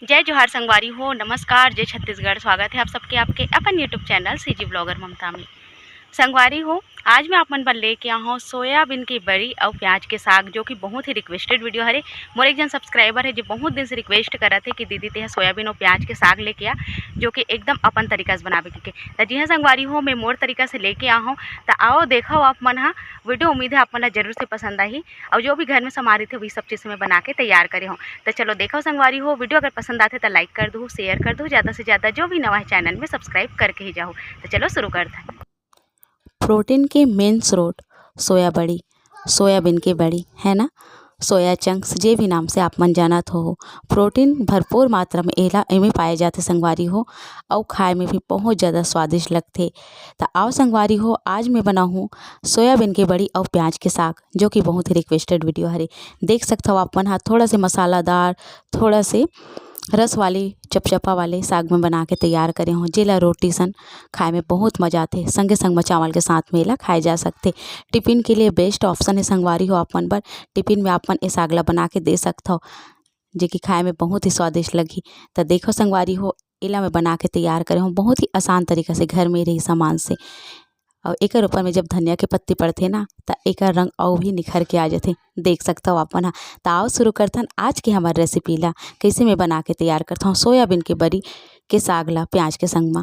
जय जोहार संगवारी हो, नमस्कार, जय छत्तीसगढ़। स्वागत है आप सबके आपके अपन यूट्यूब चैनल सीजी ब्लॉगर ममता में। संगवारी हो, आज मैं आप मन बर लेके आया हूँ सोयाबीन की बड़ी और प्याज के साग, जो कि बहुत ही रिक्वेस्टेड वीडियो हरे। मोर एक जन सब्सक्राइबर है जो बहुत दिन से रिक्वेस्ट करत है कि दीदी तेहा सोयाबीन और प्याज के साग लेके आ, जो कि एकदम अपन तरीका से बनावे के। तो जी हाँ संगवारी हो, मैं मोर तरीका से लेके आ हूँ। तो आओ देखो आप मन हा वीडियो, उम्मीद है आप मन जरूर से पसंद आई। और जो भी घर में सामान थे वही सब चीज़ मैं बना के तैयार करे हूँ। तो चलो देखो संगवारी हो, वीडियो अगर पसंद आते तो लाइक कर दो, शेयर कर दो, ज़्यादा से ज़्यादा जो भी नवा है चैनल में सब्सक्राइब करके ही जाओ। तो चलो शुरू करते हैं। प्रोटीन के मेन स्रोत सोया बड़ी, सोयाबीन की बड़ी है ना। सोया चंक्स जे भी नाम से आप मन जानत हो। प्रोटीन भरपूर मात्रा में एला एमे पाए जाते संगवारी हो, और खाए में भी बहुत ज़्यादा स्वादिष्ट लगते। तो आओ संगवारी हो, आज मैं बनाऊँ सोयाबीन की बड़ी और प्याज के साग, जो कि बहुत ही रिक्वेस्टेड वीडियो हरे। देख सकते हो आप मन, हाँ थोड़ा से मसालादार, थोड़ा से रस वाली चपचपा वाले साग में बना के तैयार करे हों, जेला रोटी सन खाए में बहुत मज़ा आते। संगे संग में चावल के साथ में एला खाए जा सकते। टिफ़िन के लिए बेस्ट ऑप्शन है संगवारी हो। आप मन बर टिफ़िन में आप मन ए साग ला बना के दे सकते हो, जे कि खाए में बहुत ही स्वादिष्ट लगी। तो देखो संगवारी हो, एला मैं बना के तैयार करे हूँ बहुत ही आसान तरीका से, घर में रही सामान से। और एकर ऊपर में जब धनिया के पत्ती पड़थे ना, तो एकर रंग और भी निखर के आ जाते। देख सकता हो आप मन। तो आओ शुरू करथन आज के हमार रेसिपी ला, कैसे मैं बना के तैयार करता हूँ सोयाबीन के बड़ी के साग ला प्याज के संग में।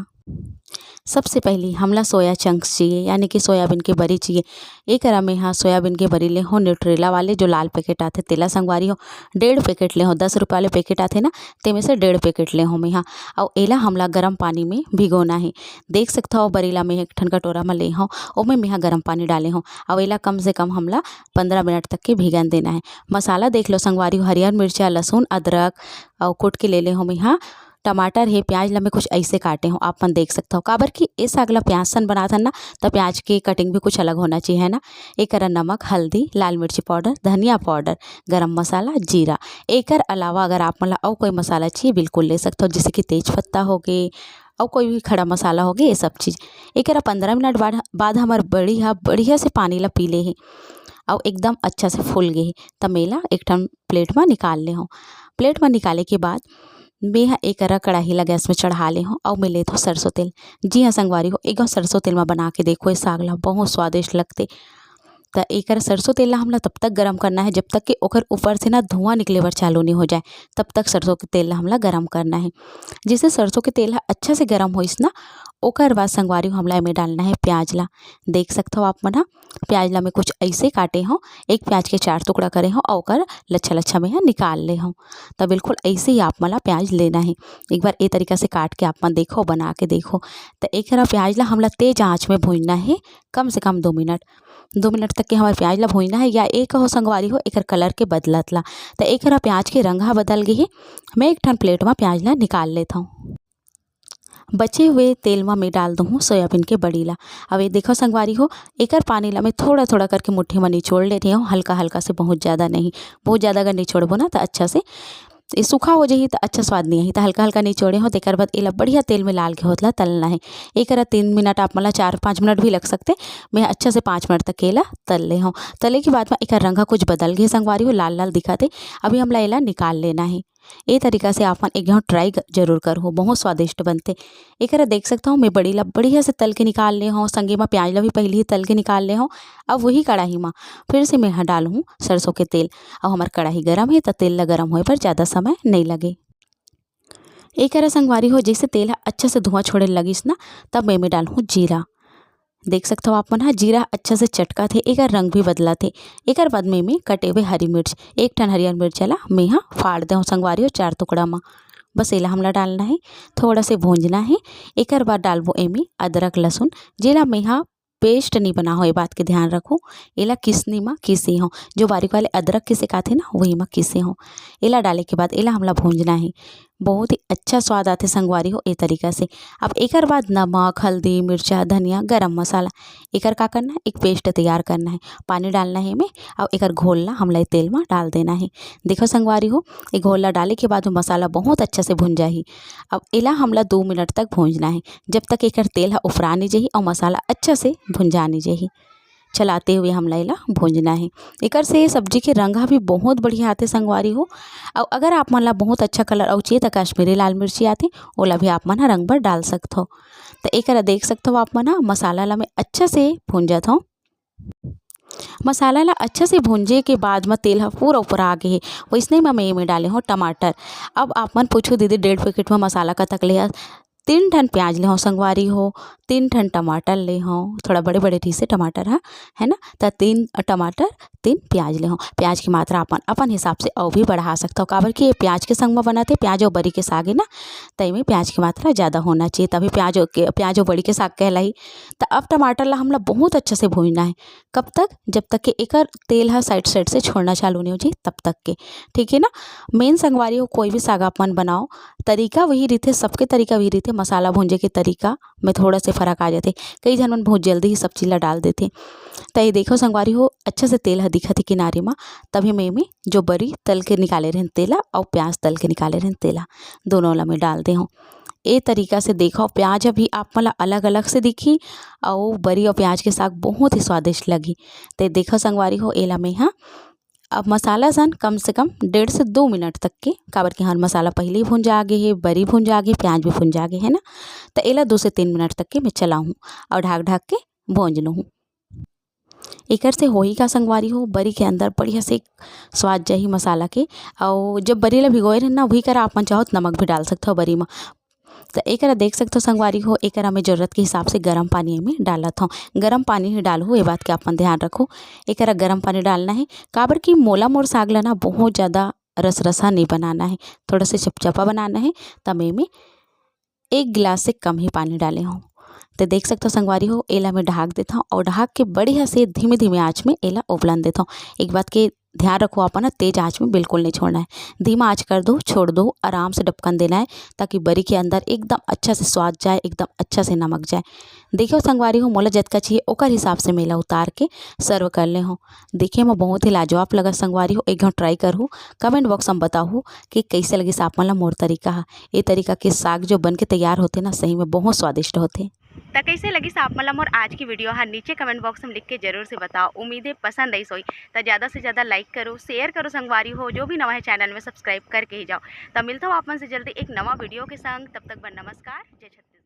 सबसे पहले हमला सोया चंक्स चाहिए, यानी कि सोयाबीन की बड़ी चाहिए। एक में हाँ सोयाबीन के बड़ी ले हो, न्यूट्रेला वाले जो लाल पैकेट आते तेला संगवारी हो 1.5 पैकेट ले हो। 10 रुपये वाले पैकेट आते ना, ते में से 1.5 पैकेट ले हो मैं हाँ। और एला हमला गर्म पानी में भिगोना है। देख सकता हो बरेला में एक ठन कटोरा में ले हो, ओमे में हाँ गर्म पानी डाले हो। और एला कम से कम हमला 15 मिनट तक के भिगन देना है। मसाला देख लो संगवारी हो, हरियर मिर्चा, लहसुन, अदरक और कूट के ले हो मैं हाँ। टमाटर है, प्याज ला मैं कुछ ऐसे काटे हूँ, आप मन देख सकते हो। काबर कि ए साग ला प्याज सन बना था ना, तो प्याज की कटिंग भी कुछ अलग होना चाहिए है ना। एक नमक, हल्दी, लाल मिर्ची पाउडर, धनिया पाउडर, गरम मसाला, जीरा। एकर अलावा अगर आप मन ला और कोई मसाला चाहिए बिल्कुल ले सकते हो, जैसे कि तेज पत्ता हो गए और कोई भी खड़ा मसाला हो गया, ये सब चीज़। एक 15 मिनट बाद हमार बढ़िया से पानी ला पी ले है और एकदम अच्छा से फूल गए। तब मेला एक ठन प्लेट में निकाल ले हो। प्लेट में निकाले के बाद मैं हाँ एक कढ़ाई ला गैस में चढ़ा ले हूँ, और मैं लेत हूँ सरसों तेल। जी हाँ संगवारी हो, एक सरसों तेल में बना के देखो, ये साग ला बहुत स्वादिष्ट लगते। तो एक सरसों तेल ला हमला तब तक गरम करना है जब तक कि ओकर ऊपर से ना धुआं निकले बर चालू नहीं हो जाए, तब तक सरसों के तेल ला हमला गरम करना है। जैसे सरसों के तेल अच्छा से गरम होइस ना, ओकर बाद संगवारी हो हमला एमे डालना है प्याज ला। देख सकते हो आप मन, प्याज ला मैं कुछ ऐसे काटे हो, एक प्याज के 4 टुकड़ा करे हो और ओकर लच्छा लच्छा में निकाल ले हो। तो बिल्कुल ऐसे ही आप मला प्याज लेना है। एक बार ए तरीका से काट के आप मन देखो, बना के देखो। तो एक प्याज ला हमला तेज आँच में भूनना है, कम से कम 2 मिनट। 2 मिनट तक के हमारे प्याज ला भूनना है, या एक हो संगवारी हो एकर कलर के बदलत ला। तो एक प्याज के रंग बदल गई है, मैं एक ठन प्लेट में प्याज ला निकाल लेता हूँ। बचे हुए तेल में मैं डाल दूँ सोयाबीन के बड़ी ला। अब ये देखो संगवारी हो, एकर पानी ला मैं थोड़ा थोड़ा करके मुट्ठी में निचोड़ लेती हूँ, हल्का हल्का से, बहुत ज़्यादा नहीं। बहुत ज़्यादा अगर निचोड़बो ना तो अच्छा से ये सूखा हो जाही, तो अच्छा स्वाद नहीं आई। तो हल्का हल्का निचोड़े हो, तेकर बाद एला बढ़िया तेल में लाल के होतला तलना है। एक 3 मिनट आप मला 4-5 मिनट भी लग सकते, मैं अच्छा से 5 मिनट तक केला तल ले हूँ। तले के बाद में एक रंगा कुछ बदल गए संगवारी हो, लाल लाल दिखाते। अभी हमला एला निकाल लेना है। ए तरीका से आप एक ट्राई जरूर करो, बहुत स्वादिष्ट बनते। एक देख सकता हूँ मैं बड़ी ला बढ़िया से तल के निकाल ले हूँ, संगे में प्याज ला भी पहले ही तल के निकाल ले हूँ। अब वही कढ़ाई में फिर से मैं डालूँ सरसों के तेल। और हमार कढ़ाई गरम है, तो तेल ला गरम होए पर ज़्यादा समय नहीं लगे। एक संगवारी हो, जैसे तेल अच्छा से धुआं छोड़े लगिस ना, तब मैं डालूँ जीरा। देख सकते हो आप मन, जीरा अच्छा से चटका थे, एक रंग भी बदला थे। एक बाद में कटे हुए हरी मिर्च, एक ठन हरियर मिर्च ला मैं फाड़ दे संगवारी हो 4 टुकड़ा में। बस एला हमला डालना है, थोड़ा से भूंजना है। एक बाद डालबो एमे अदरक लहसुन, जेला मैं पेस्ट नहीं बना हो, ये बात के ध्यान रखो। एला किसनी में किसे हो, जो बारीक वाले अदरक के सिकाथे ना वही में किसे हो। एला डाले के बाद एला हमला भूंजना है, बहुत ही अच्छा स्वाद आते संगवारी हो ए तरीका से। अब एकर बाद नमक, हल्दी, मिर्चा, धनिया, गरम मसाला, एकर का करना है, एक पेस्ट तैयार करना है। पानी डालना है में, और एकर घोल ला हमला तेल में डाल देना है। देखो संगवारी हो, ये घोल ला डाले के बाद मसाला बहुत अच्छा से भुन जाही। अब एला हमला 2 मिनट तक भूंजना है, जब तक एकर तेल उफरा नहीं जाही और मसाला अच्छा से भुंजा नहीं जाही। चलाते हुए हमला एला भूंजना है। एकर से सब्जी के रंग भी बहुत बढ़िया आते संगवारी हो। और अगर आप मन ला बहुत अच्छा कलर अउ चाहिए त कश्मीरी लाल मिर्ची आथे, ओला भी आप मन ह रंग बर डाल सकथो। तो एकरा देख सकथो आप मन ह मसाला ला मैं अच्छा से भूंजत हूँ। मसाला ला अच्छा से भूंजे के बाद में तेल ह पूरा ऊपर आ गे हे, वैसने में मैं डाले हूँ टमाटर। अब आप मन पूछो दीदी 1.5 पैकेट में मसाला कतक ले हस? 3 ठन प्याज ले हूँ संगवारी हो, 3 ठन टमाटर ले हूँ, थोड़ा बड़े बड़े ठीक से टमाटर है ना। तो 3 टमाटर 3 प्याज ले हूँ। प्याज की मात्रा अपन अपन हिसाब से और भी बढ़ा सकते हो, काबर कि ये प्याज के संग में बनाते प्याज और बड़ी के साग है ना, तई में प्याज की मात्रा ज़्यादा होना चाहिए, तभी प्याज और बड़ी के साग कहलाई। तो अब टमाटर ला हमला बहुत अच्छा से भूनना है। कब तक? जब तक कि एकर तेल ह साइड साइड से छोड़ना चालू नहीं हो जाए तब तक के, ठीक है ना। मेन संगवारी हो कोई भी साग आप मन बनाओ, तरीका वही रहते, सबके तरीका वही रहते, मसाला भूंजे के तरीका में थोड़ा से फ़र्क आ जाते। कई जन मन बहुत जल्दी ही सब चीज़ ला डाल देते। तो ये देखो संगवारी हो अच्छा से तेल ह दिखत है किनारे में, तभी मैं जो बरी तल के निकाले रहन तेला और प्याज तल के निकाले रहन तेला, दोनों ला मैं डाल दे हूँ। ए तरीका से देखो प्याज अभी आप मला अलग अलग से दिखी और बरी और प्याज के साग बहुत ही स्वादिष्ट लगी। तो देखो संगवारी हो एला में हाँ अब मसाला सन कम से कम 1.5 से 2 मिनट तक के, काबर के हर मसाला पहले ही भून जा आगे है, बरी भून जा आगे, प्याज भी भून जा आगे है ना। तो एला 2 से 3 मिनट तक के मैं चलाऊँ और ढक ढक के भूंज लूँ। एकर से होही का संगवारी हो बरी के अंदर बढ़िया से स्वाद जाही मसाला के। और जब बरी ला भिगोए रहन ना वही करा आप मन चाहो तो नमक भी डाल सकते हो बरी में। तो एकरा देख सकते हो संगवारी हो, एकरा में ज़रूरत के हिसाब से गर्म पानी में डालत हूँ। गर्म पानी ही डालहूँ, ये बात के अपन ध्यान रखो। एकरा गर्म पानी डालना है, काबर की मोला मोर साग ला ना बहुत ज़्यादा रस रसा नहीं बनाना है, थोड़ा से चपचपा बनाना है। तब में 1 गिलास से कम ही पानी डाले हूँ। तो देख सकते हो संगवारी हो एला मैं ढक देता हूँ और ढक के बढ़िया से धीमे धीमे आँच में एला उबलन देता हूँ। एक बात के ध्यान रखो अपन ना, तेज आँच में बिल्कुल नहीं छोड़ना है, धीमा आँच कर दो, छोड़ दो, आराम से ढक्कन देना है ताकि बरी के अंदर एकदम अच्छा से स्वाद जाए, एकदम अच्छा से नमक जाए। देखो संगवारी हो मोला जतका चाहिए ओकर हिसाब से मेला उतार के सर्व कर ले हूँ। देखे में बहुत ही लाजवाब लगा संगवारी हो, एक घंटा ट्राई करूँ, कमेंट बॉक्स में बताओ कि कैसे लगी आप मन ला मोर तरीका है। ये तरीका के साग जो बन के तैयार होते ना सही में बहुत स्वादिष्ट होते। तो कैसे लगी आप मतलब मोर आज की वीडियो हाँ नीचे कमेंट बॉक्स में लिख के जरूर से बताओ। उम्मीद है पसंद आई सोई तो ज़्यादा से ज़्यादा लाइक करो, शेयर करो संगवारी हो, जो भी नवा है चैनल में सब्सक्राइब करके ही जाओ। तो मिलता हूँ आप मन से जल्दी एक नवा वीडियो के संग, तब तक नमस्कार, जय छत्तीसगढ़।